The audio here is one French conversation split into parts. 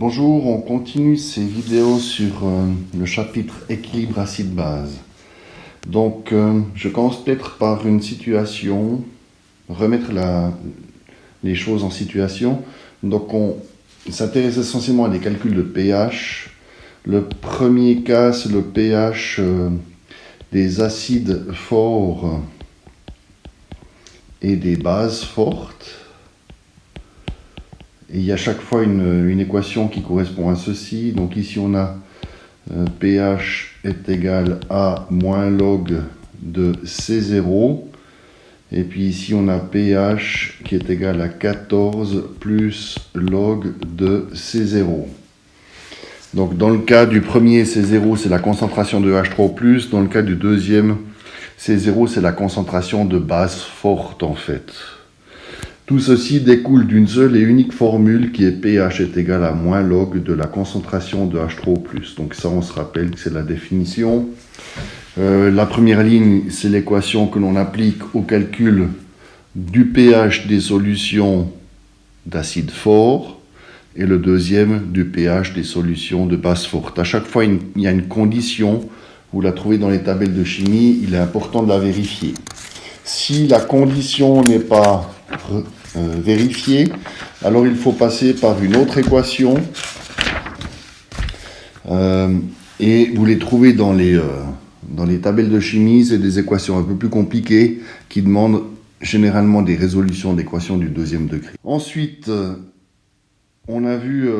Bonjour, on continue ces vidéos sur le chapitre équilibre acide-base. Donc, je commence peut-être par une situation, remettre les choses en situation. Donc, on s'intéresse essentiellement à des calculs de pH. Le premier cas, c'est le pH des acides forts et des bases fortes. Et il y a chaque fois une équation qui correspond à ceci. Donc ici on a pH est égal à moins log de C0. Et puis ici on a pH qui est égal à 14 plus log de C0. Donc dans le cas du premier, C0 c'est la concentration de H3+. Dans le cas du deuxième, C0 c'est la concentration de base forte en fait. Tout ceci découle d'une seule et unique formule qui est pH est égal à moins log de la concentration de H3O+. Donc ça, on se rappelle que c'est la définition. La première ligne, c'est l'équation que l'on applique au calcul du pH des solutions d'acide fort et le deuxième du pH des solutions de base forte. À chaque fois, il y a une condition. Vous la trouvez dans les tabelles de chimie. Il est important de la vérifier. Si la condition n'est pas vérifiée, alors il faut passer par une autre équation et vous les trouvez dans les tabelles de chimie. C'est des équations un peu plus compliquées qui demandent généralement des résolutions d'équations du deuxième degré. Ensuite, on a vu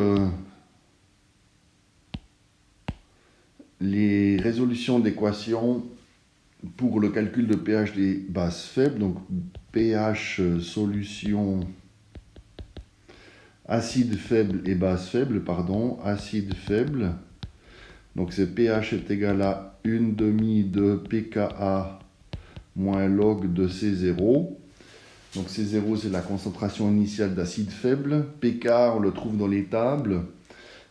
les résolutions d'équations pour le calcul de pH des bases faibles. Donc pH solution acide faible et base faible, acide faible. Donc c'est pH est égal à 1/2 de pKa moins log de C0. Donc C0 c'est la concentration initiale d'acide faible. pK on le trouve dans les tables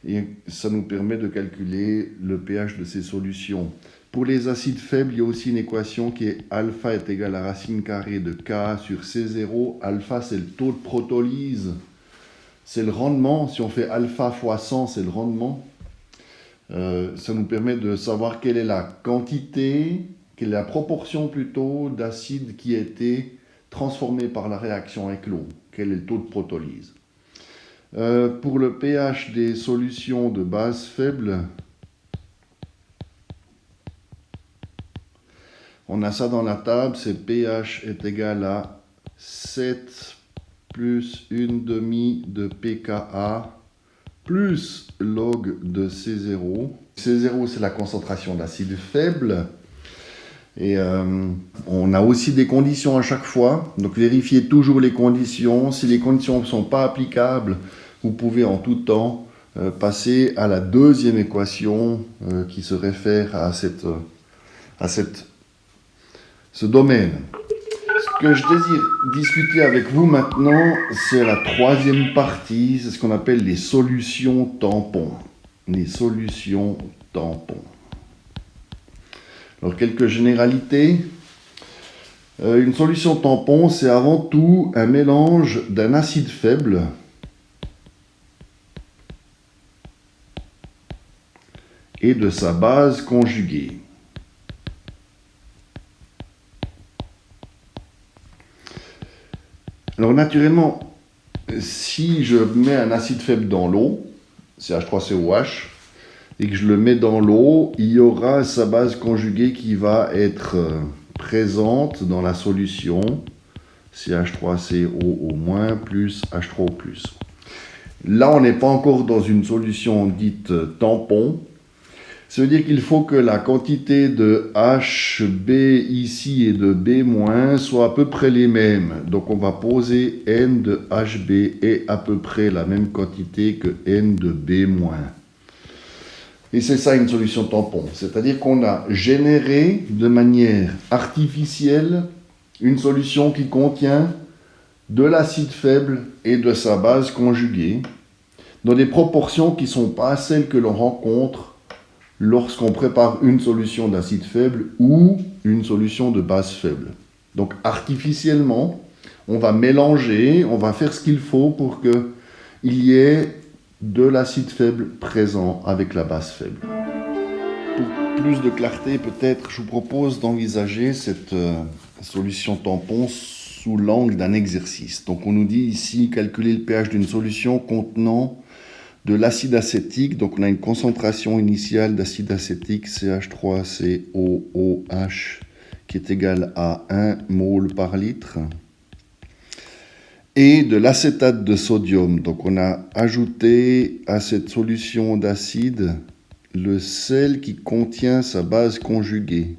et ça nous permet de calculer le pH de ces solutions. Pour les acides faibles, il y a aussi une équation qui est alpha est égal à racine carrée de Ka sur C0. Alpha, c'est le taux de protolyse. C'est le rendement. Si on fait alpha fois 100, c'est le rendement. Ça nous permet de savoir quelle est la quantité, quelle est la proportion plutôt d'acide qui a été transformé par la réaction avec l'eau. Quel est le taux de protolyse. Pour le pH des solutions de base faible, on a ça dans la table, c'est pH est égal à 7 plus 1/2 de pKa plus log de C0. C0, c'est la concentration d'acide faible. Et on a aussi des conditions à chaque fois. Donc vérifiez toujours les conditions. Si les conditions ne sont pas applicables, vous pouvez en tout temps passer à la deuxième équation qui se réfère à ce domaine. Ce que je désire discuter avec vous maintenant, c'est la troisième partie, c'est ce qu'on appelle les solutions tampons. Les solutions tampons. Alors, quelques généralités. Une solution tampon, c'est avant tout un mélange d'un acide faible et de sa base conjuguée. Alors naturellement, si je mets un acide faible dans l'eau, CH3COH, et que je le mets dans l'eau, il y aura sa base conjuguée qui va être présente dans la solution, CH3CO- plus H3O+. Là, on n'est pas encore dans une solution dite tampon. Ça veut dire qu'il faut que la quantité de HB ici et de B- soient à peu près les mêmes. Donc on va poser N de HB est à peu près la même quantité que N de B-. Et c'est ça une solution tampon. C'est-à-dire qu'on a généré de manière artificielle une solution qui contient de l'acide faible et de sa base conjuguée dans des proportions qui ne sont pas celles que l'on rencontre lorsqu'on prépare une solution d'acide faible ou une solution de base faible. Donc artificiellement, on va mélanger, on va faire ce qu'il faut pour qu'il y ait de l'acide faible présent avec la base faible. Pour plus de clarté, peut-être, je vous propose d'envisager cette solution tampon sous l'angle d'un exercice. Donc on nous dit ici, calculer le pH d'une solution contenant de l'acide acétique. Donc on a une concentration initiale d'acide acétique CH3COOH qui est égale à 1 mol par litre. Et de l'acétate de sodium. Donc on a ajouté à cette solution d'acide le sel qui contient sa base conjuguée.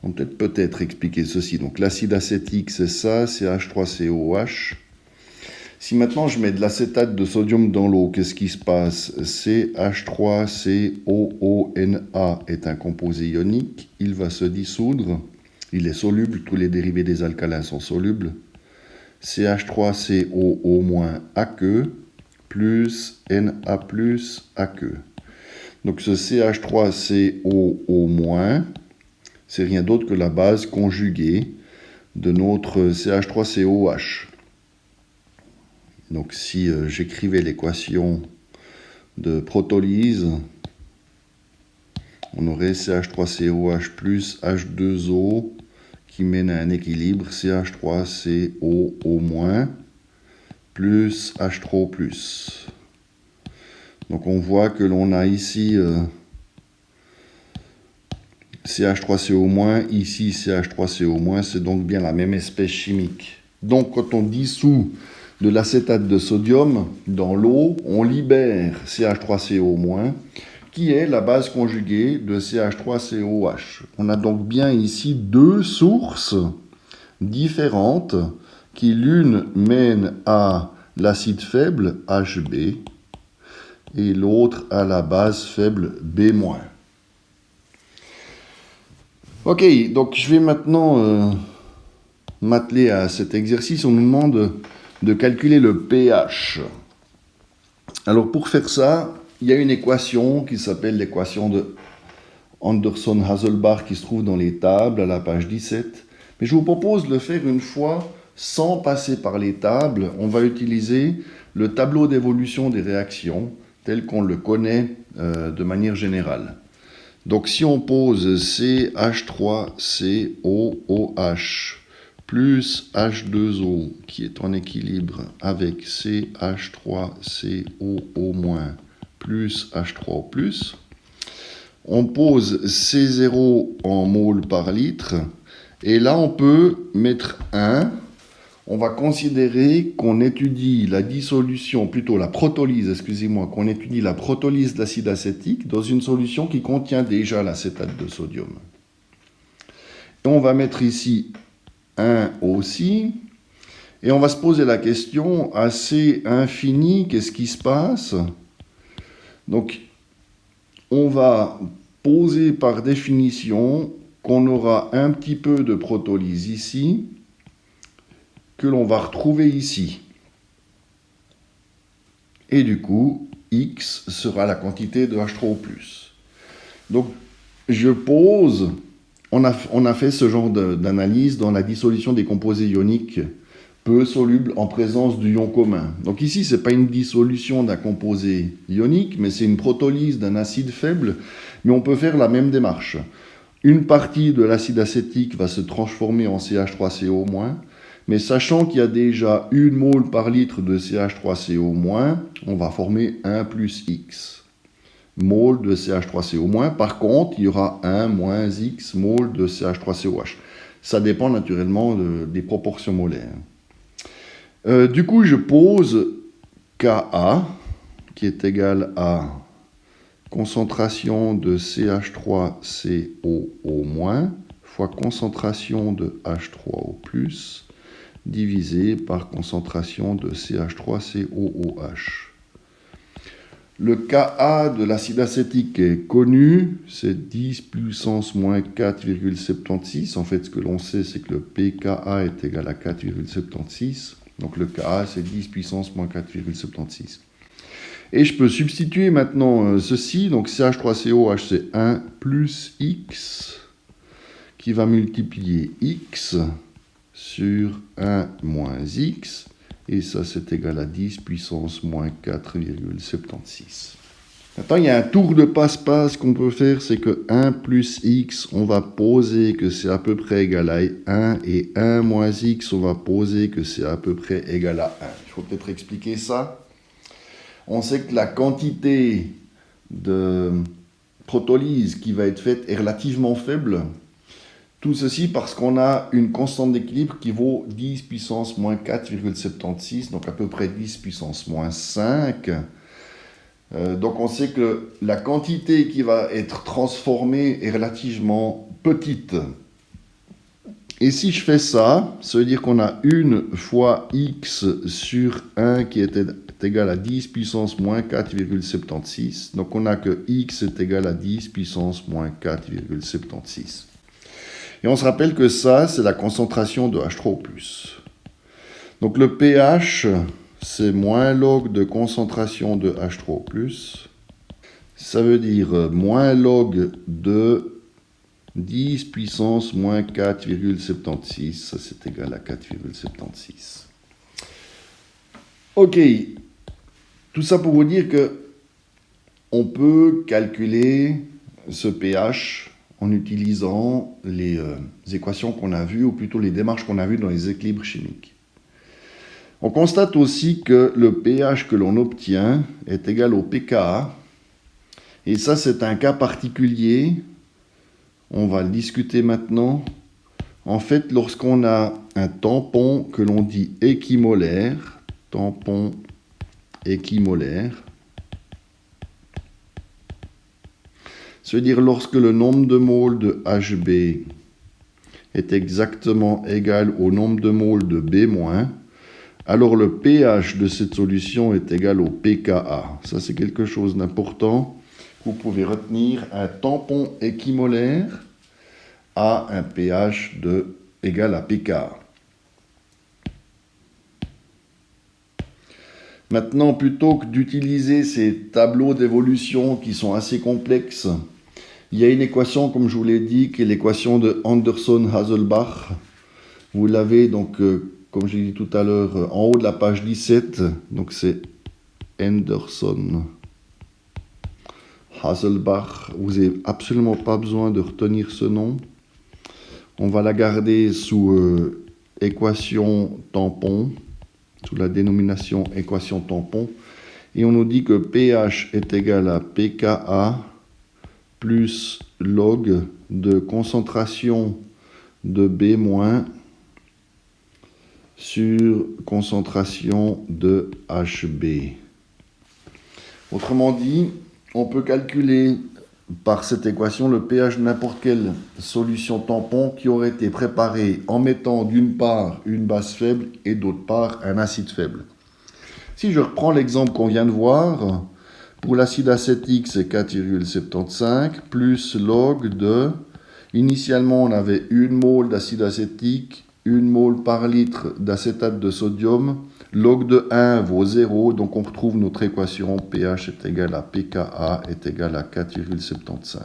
On peut peut-être expliquer ceci. Donc l'acide acétique, c'est ça, CH3COH. Si maintenant je mets de l'acétate de sodium dans l'eau, qu'est-ce qui se passe? CH3COONA est un composé ionique. Il va se dissoudre. Il est soluble. Tous les dérivés des alcalins sont solubles. CH3COO- aqueux plus Na plus aqueux. Donc ce CH3COO-, c'est rien d'autre que la base conjuguée de notre CH3COH. Donc si j'écrivais l'équation de protolyse, on aurait CH3COH plus H2O qui mène à un équilibre CH3COO- plus H3O+. Donc on voit que l'on a ici CH3CO-, ici CH3CO-, c'est donc bien la même espèce chimique. Donc quand on dissout de l'acétate de sodium dans l'eau, on libère CH3CO-, qui est la base conjuguée de CH3COH. On a donc bien ici deux sources différentes qui l'une mène à l'acide faible HB et l'autre à la base faible B-. Ok, donc je vais maintenant m'atteler à cet exercice. On nous demande de calculer le pH. Alors pour faire ça, il y a une équation qui s'appelle l'équation de Anderson-Hasselbalch qui se trouve dans les tables à la page 17. Mais je vous propose de le faire une fois sans passer par les tables. On va utiliser le tableau d'évolution des réactions tel qu'on le connaît de manière générale. Donc si on pose CH3COOH plus H2O qui est en équilibre avec CH3COO- plus H3O+, on pose C0 en mol par litre et là on peut mettre 1. On va considérer qu'on étudie la dissolution, plutôt la protolyse, excusez-moi, qu'on étudie la protolyse d'acide acétique dans une solution qui contient déjà l'acétate de sodium. Et on va mettre ici 1 aussi, et on va se poser la question, à C infini, qu'est-ce qui se passe? Donc, on va poser par définition qu'on aura un petit peu de protolyse ici, que l'on va retrouver ici. Et du coup, X sera la quantité de H3O+. Donc, je pose, on a fait ce genre d'analyse dans la dissolution des composés ioniques peu solubles en présence d'ions communs. Donc ici, ce n'est pas une dissolution d'un composé ionique, mais c'est une protolyse d'un acide faible, mais on peut faire la même démarche. Une partie de l'acide acétique va se transformer en CH3CO-, mais sachant qu'il y a déjà 1 mol par litre de CH3CO-, on va former 1 plus X mol de CH3CO-. Par contre, il y aura 1 moins X mol de CH3COH. Ça dépend naturellement des proportions molaires. Du coup, je pose Ka, qui est égal à concentration de CH3COO- fois concentration de H3O+, divisé par concentration de CH3COOH. Le Ka de l'acide acétique est connu, c'est 10 puissance moins 4,76. En fait, ce que l'on sait, c'est que le pKa est égal à 4,76. Donc le Ka, c'est 10 puissance moins 4,76. Et je peux substituer maintenant ceci. Donc CH3COH, c'est 1 plus X, qui va multiplier X sur 1 moins X. Et ça, c'est égal à 10 puissance moins 4,76. Maintenant, il y a un tour de passe-passe qu'on peut faire, c'est que 1 plus x, on va poser que c'est à peu près égal à 1, et 1 moins x, on va poser que c'est à peu près égal à 1. Il faut peut-être expliquer ça. On sait que la quantité de protolyse qui va être faite est relativement faible. Tout ceci parce qu'on a une constante d'équilibre qui vaut 10 puissance moins 4,76, donc à peu près 10 puissance moins 5. Donc on sait que la quantité qui va être transformée est relativement petite. Et si je fais ça, ça veut dire qu'on a 1 fois x sur 1 qui est égal à 10 puissance moins 4,76. Donc on a que x est égal à 10 puissance moins 4,76. Et on se rappelle que ça, c'est la concentration de H3O+. Donc le pH, c'est moins log de concentration de H3O+. Ça veut dire moins log de 10 puissance moins 4,76. Ça, c'est égal à 4,76. Ok. Tout ça pour vous dire que on peut calculer ce pH en utilisant les équations qu'on a vues, ou plutôt les démarches qu'on a vues dans les équilibres chimiques. On constate aussi que le pH que l'on obtient est égal au pKa. Et ça, c'est un cas particulier. On va le discuter maintenant. En fait, lorsqu'on a un tampon que l'on dit équimolaire, tampon équimolaire, c'est-à-dire lorsque le nombre de moles de Hb est exactement égal au nombre de moles de B-, alors le pH de cette solution est égal au pKa. Ça, c'est quelque chose d'important. Vous pouvez retenir un tampon équimolaire a un pH égal à pKa. Maintenant, plutôt que d'utiliser ces tableaux d'évolution qui sont assez complexes, il y a une équation, comme je vous l'ai dit, qui est l'équation de Anderson-Hasselbalch. Vous l'avez donc, comme je l'ai dit tout à l'heure, en haut de la page 17. Donc c'est Anderson-Hasselbalch. Vous n'avez absolument pas besoin de retenir ce nom. On va la garder sous équation tampon, sous la dénomination équation tampon. Et on nous dit que pH est égal à pKa plus log de concentration de B- sur concentration de Hb. Autrement dit, on peut calculer par cette équation le pH de n'importe quelle solution tampon qui aurait été préparée en mettant d'une part une base faible et d'autre part un acide faible. Si je reprends l'exemple qu'on vient de voir, pour l'acide acétique, c'est 4,75 plus log de... Initialement, on avait 1 mole d'acide acétique, 1 mole par litre d'acétate de sodium. Log de 1 vaut 0, donc on retrouve notre équation pH est égal à pKa est égal à 4,75.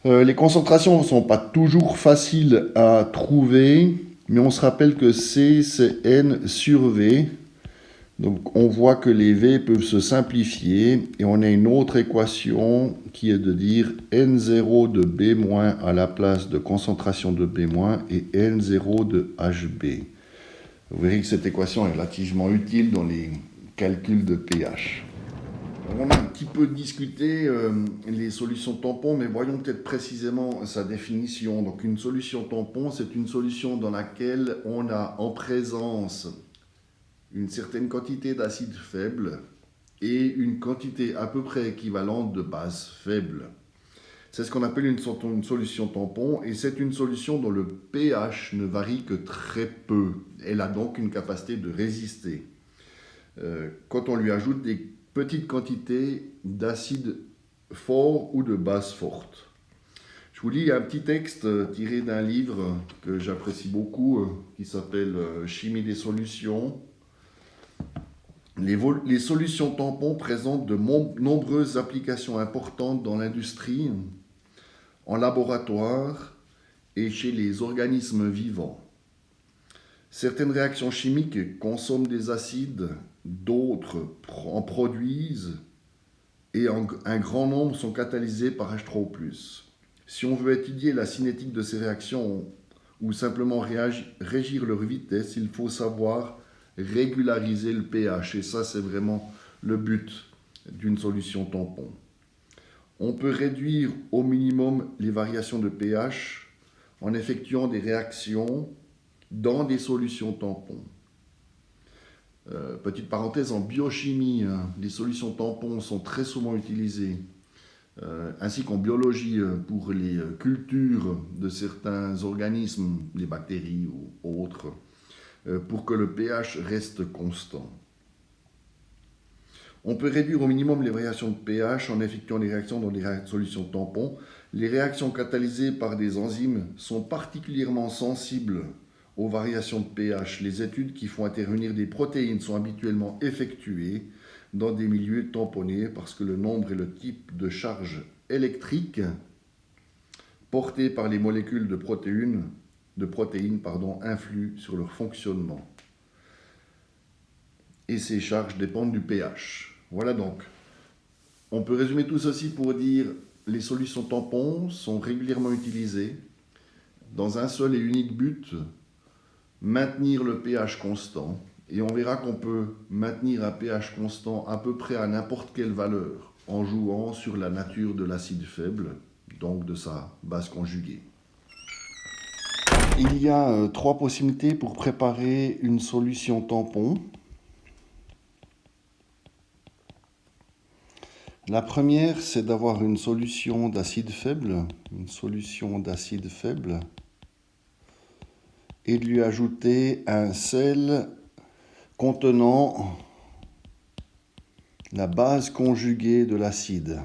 Les concentrations ne sont pas toujours faciles à trouver, mais on se rappelle que C, c'est N sur V. Donc on voit que les V peuvent se simplifier et on a une autre équation qui est de dire N0 de B- à la place de concentration de B- et N0 de Hb. Vous verrez que cette équation est relativement utile dans les calculs de pH. On a un petit peu discuté les solutions tampons, mais voyons peut-être précisément sa définition. Donc une solution tampon, c'est une solution dans laquelle on a en présence une certaine quantité d'acide faible et une quantité à peu près équivalente de base faible. C'est ce qu'on appelle une solution tampon, et c'est une solution dont le pH ne varie que très peu. Elle a donc une capacité de résister. Quand on lui ajoute des petites quantités d'acide fort ou de base forte. Je vous lis un petit texte tiré d'un livre que j'apprécie beaucoup, qui s'appelle « Chimie des solutions ». Les solutions tampons présentent de nombreuses applications importantes dans l'industrie, en laboratoire et chez les organismes vivants. Certaines réactions chimiques consomment des acides, d'autres en produisent, et un grand nombre sont catalysés par H3O+. Si on veut étudier la cinétique de ces réactions ou simplement régir leur vitesse, il faut savoir régulariser le pH. Et ça, c'est vraiment le but d'une solution tampon. On peut réduire au minimum les variations de pH en effectuant des réactions dans des solutions tampons. Petite parenthèse, en biochimie, les solutions tampons sont très souvent utilisées, ainsi qu'en biologie pour les cultures de certains organismes, les bactéries ou autres, pour que le pH reste constant. On peut réduire au minimum les variations de pH en effectuant des réactions dans des solutions tampons. Les réactions catalysées par des enzymes sont particulièrement sensibles aux variations de pH. Les études qui font intervenir des protéines sont habituellement effectuées dans des milieux tamponnés parce que le nombre et le type de charge électrique portées par les molécules de protéines influent sur leur fonctionnement. Et ces charges dépendent du pH. Voilà donc. On peut résumer tout ceci pour dire les solutions tampons sont régulièrement utilisées dans un seul et unique but, maintenir le pH constant. Et on verra qu'on peut maintenir un pH constant à peu près à n'importe quelle valeur en jouant sur la nature de l'acide faible, donc de sa base conjuguée. Il y a 3 possibilités pour préparer une solution tampon. La première, c'est d'avoir une solution d'acide faible, et de lui ajouter un sel contenant la base conjuguée de l'acide.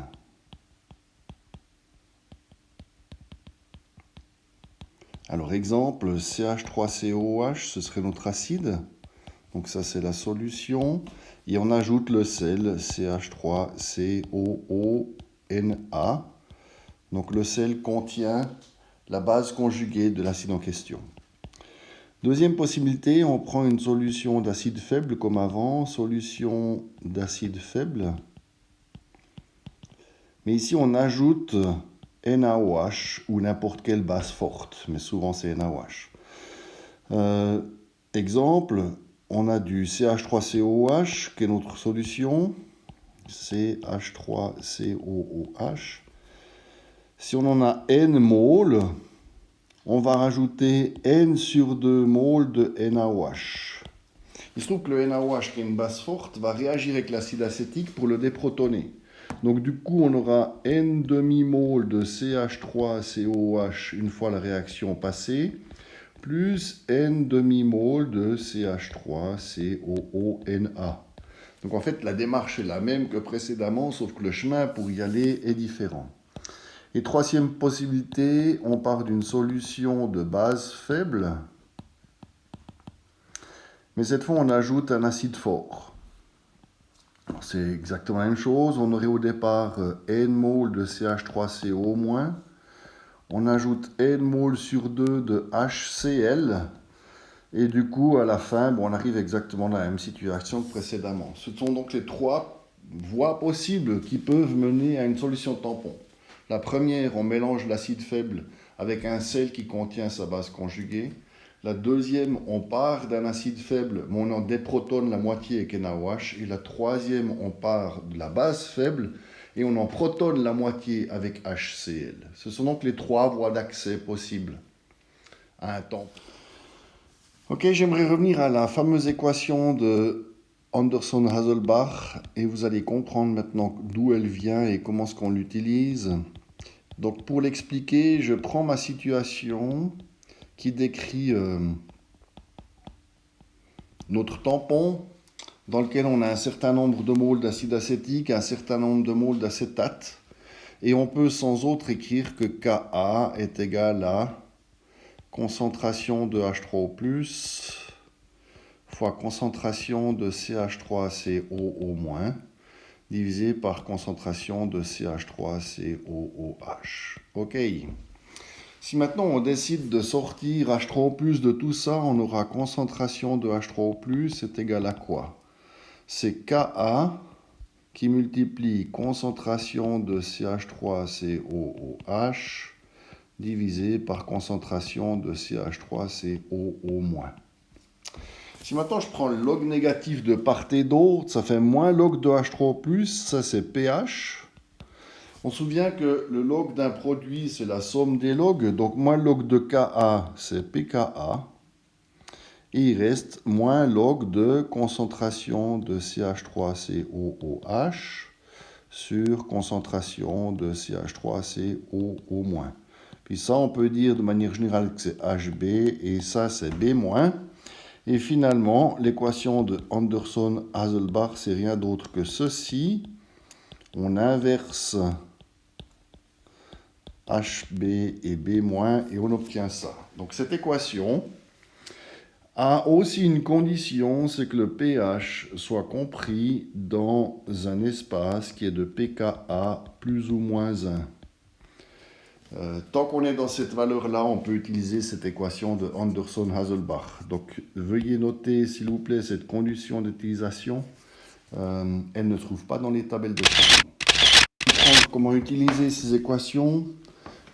Alors exemple, CH3COOH, ce serait notre acide. Donc ça, c'est la solution. Et on ajoute le sel, CH3COONA. Donc le sel contient la base conjuguée de l'acide en question. Deuxième possibilité, on prend une solution d'acide faible comme avant, solution d'acide faible. Mais ici, on ajoute NaOH ou n'importe quelle base forte, mais souvent c'est NaOH. Exemple, on a du CH3COOH qui est notre solution, CH3COOH. Si on en a N moles, on va rajouter N sur 2 moles de NaOH. Il se trouve que le NaOH, qui est une base forte, va réagir avec l'acide acétique pour le déprotoner. Donc du coup, on aura N demi-moles de CH3COOH une fois la réaction passée, plus N demi-moles de CH3COONA. Donc en fait, la démarche est la même que précédemment, sauf que le chemin pour y aller est différent. Et troisième possibilité, on part d'une solution de base faible, mais cette fois on ajoute un acide fort. C'est exactement la même chose, on aurait au départ N moles de CH3CO-, on ajoute N moles sur 2 de HCl, et du coup à la fin, on arrive exactement dans la même situation que précédemment. Ce sont donc les 3 voies possibles qui peuvent mener à une solution tampon. La première, on mélange l'acide faible avec un sel qui contient sa base conjuguée. La deuxième, on part d'un acide faible, mais on en déprotonne la moitié avec NaOH. Et la troisième, on part de la base faible et on en protonne la moitié avec HCl. Ce sont donc les 3 voies d'accès possibles à un tampon. Ok, j'aimerais revenir à la fameuse équation de Anderson-Hasselbalch et vous allez comprendre maintenant d'où elle vient et comment est-ce qu'on l'utilise. Donc pour l'expliquer, je prends ma situation qui décrit notre tampon dans lequel on a un certain nombre de moles d'acide acétique, un certain nombre de moles d'acétate et on peut sans autre écrire que Ka est égal à concentration de H3O+, fois concentration de CH3COO-, divisé par concentration de CH3COOH. Ok. Si maintenant on décide de sortir H3O+ de tout ça, on aura concentration de H3O+, c'est égal à quoi? C'est Ka qui multiplie concentration de CH3COOH divisé par concentration de CH3COO-. Si maintenant je prends le log négatif de part et d'autre, ça fait moins log de H3O+, ça c'est pH. On se souvient que le log d'un produit, c'est la somme des logs. Donc, moins log de Ka, c'est pKa. Et il reste moins log de concentration de CH3COOH sur concentration de CH3COO-. Puis ça, on peut dire de manière générale que c'est HB et ça, c'est B-. Et finalement, l'équation de Anderson-Haselbach, c'est rien d'autre que ceci. On inverse HB et B- et on obtient ça. Donc cette équation a aussi une condition, c'est que le pH soit compris dans un espace qui est de pKa plus ou moins 1. Tant qu'on est dans cette valeur-là, on peut utiliser cette équation de Anderson-Haselbach. Donc veuillez noter, s'il vous plaît, cette condition d'utilisation. Elle ne se trouve pas dans les tabelles de forme. Comment utiliser ces équations?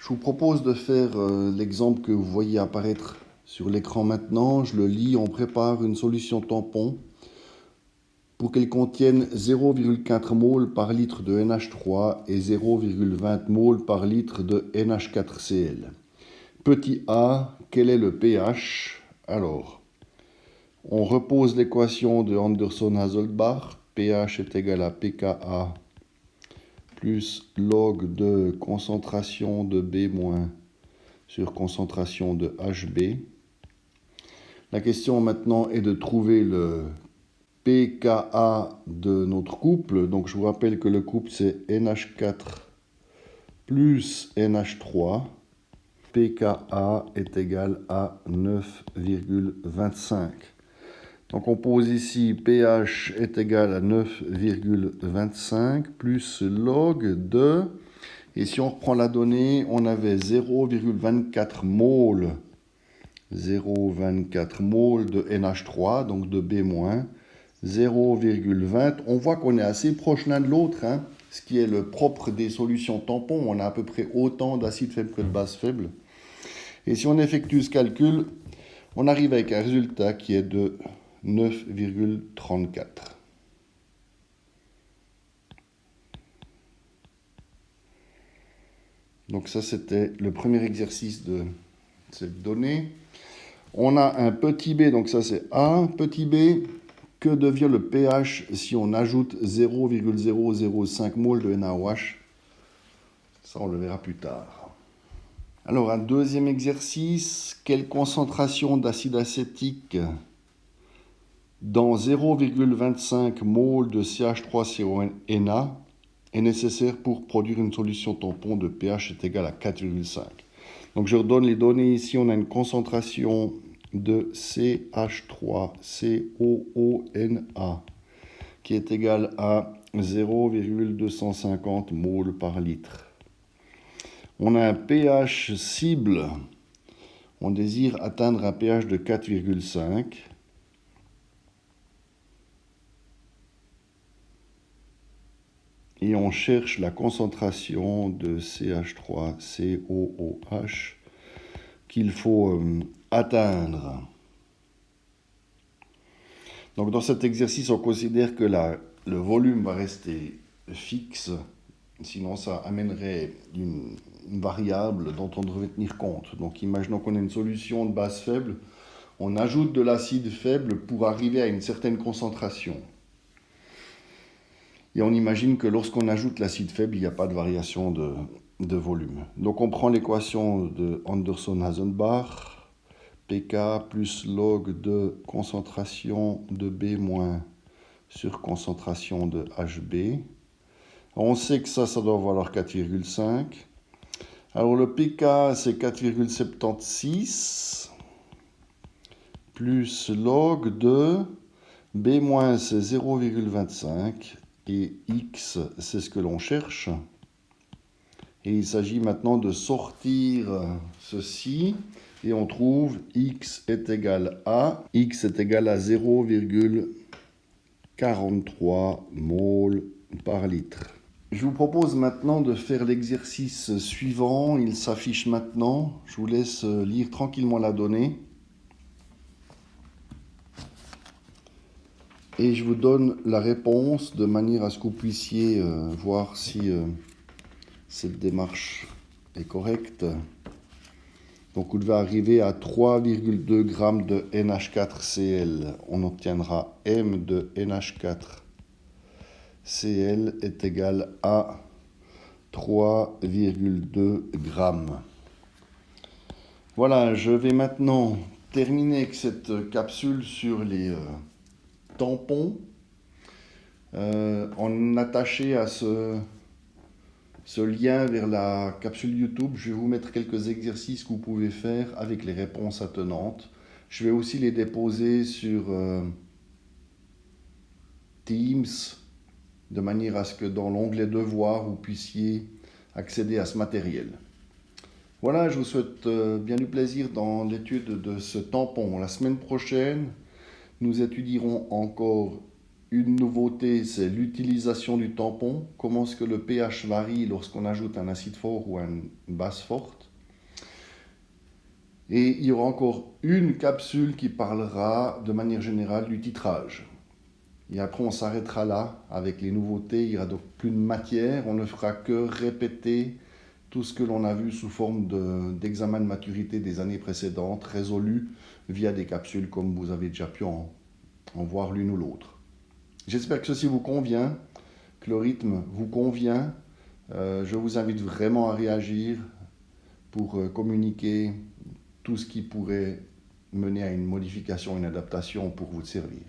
Je vous propose de faire l'exemple que vous voyez apparaître sur l'écran maintenant. Je le lis, on prépare une solution tampon pour qu'elle contienne 0,4 mol par litre de NH3 et 0,20 mol par litre de NH4Cl. Petit a, quel est le pH? Alors, on repose l'équation de Anderson-Haselbach. pH est égal à pKa plus log de concentration de B- sur concentration de HB. La question maintenant est de trouver le pKa de notre couple. Donc je vous rappelle que le couple c'est NH4 plus NH3. pKa est égal à 9,25. Donc on pose ici pH est égal à 9,25 plus log de, et si on reprend la donnée, on avait 0,24 mol, 0,24 mol de NH3, donc de B-, 0,20. On voit qu'on est assez proche l'un de l'autre, hein, ce qui est le propre des solutions tampons. On a à peu près autant d'acide faible que de base faible. Et si on effectue ce calcul, on arrive avec un résultat qui est de 9,34. Donc ça, c'était le premier exercice de cette donnée. On a un petit b, donc ça c'est A. Petit b, que devient le pH si on ajoute 0,005 mol de NaOH? Ça, on le verra plus tard. Alors, un deuxième exercice. Quelle concentration d'acide acétique dans 0,25 mol de CH3CONA est nécessaire pour produire une solution tampon de pH est égal à 4,5. Donc je redonne les données ici. On a une concentration de CH3COONA qui est égale à 0,250 mol par litre. On a un pH cible. On désire atteindre un pH de 4,5. Et on cherche la concentration de CH3COOH qu'il faut atteindre. Donc dans cet exercice, on considère que le volume va rester fixe, sinon ça amènerait une variable dont on devrait tenir compte. Donc imaginons qu'on a une solution de base faible, on ajoute de l'acide faible pour arriver à une certaine concentration. Et on imagine que lorsqu'on ajoute l'acide faible, il n'y a pas de variation de volume. Donc on prend l'équation de Anderson-Haselbach, pK plus log de concentration de B- sur concentration de HB. On sait que ça doit valoir 4,5. Alors le pK, c'est 4,76 plus log de B-, c'est 0,25. Et X, c'est ce que l'on cherche. Et il s'agit maintenant de sortir ceci. Et on trouve x est égal à 0,43 mol par litre. Je vous propose maintenant de faire l'exercice suivant. Il s'affiche maintenant. Je vous laisse lire tranquillement la donnée. Et je vous donne la réponse de manière à ce que vous puissiez voir si cette démarche est correcte. Donc vous devez arriver à 3,2 g de NH4Cl. On obtiendra M de NH4Cl est égal à 3,2 g. Voilà, je vais maintenant terminer avec cette capsule sur les tampons. En attaché à ce lien vers la capsule YouTube, je vais vous mettre quelques exercices que vous pouvez faire avec les réponses attenantes. Je vais aussi les déposer sur Teams, de manière à ce que dans l'onglet Devoirs, vous puissiez accéder à ce matériel. Voilà, je vous souhaite bien du plaisir dans l'étude de ce tampon. La semaine prochaine, nous étudierons encore une nouveauté, c'est l'utilisation du tampon. Comment est-ce que le pH varie lorsqu'on ajoute un acide fort ou une base forte. Et il y aura encore une capsule qui parlera de manière générale du titrage. Et après, on s'arrêtera là avec les nouveautés. Il n'y aura donc plus de matière. On ne fera que répéter tout ce que l'on a vu sous forme d'examen de maturité des années précédentes, résolu via des capsules comme vous avez déjà pu en voir l'une ou l'autre. J'espère que ceci vous convient, que le rythme vous convient. Je vous invite vraiment à réagir pour communiquer tout ce qui pourrait mener à une modification, une adaptation pour vous servir.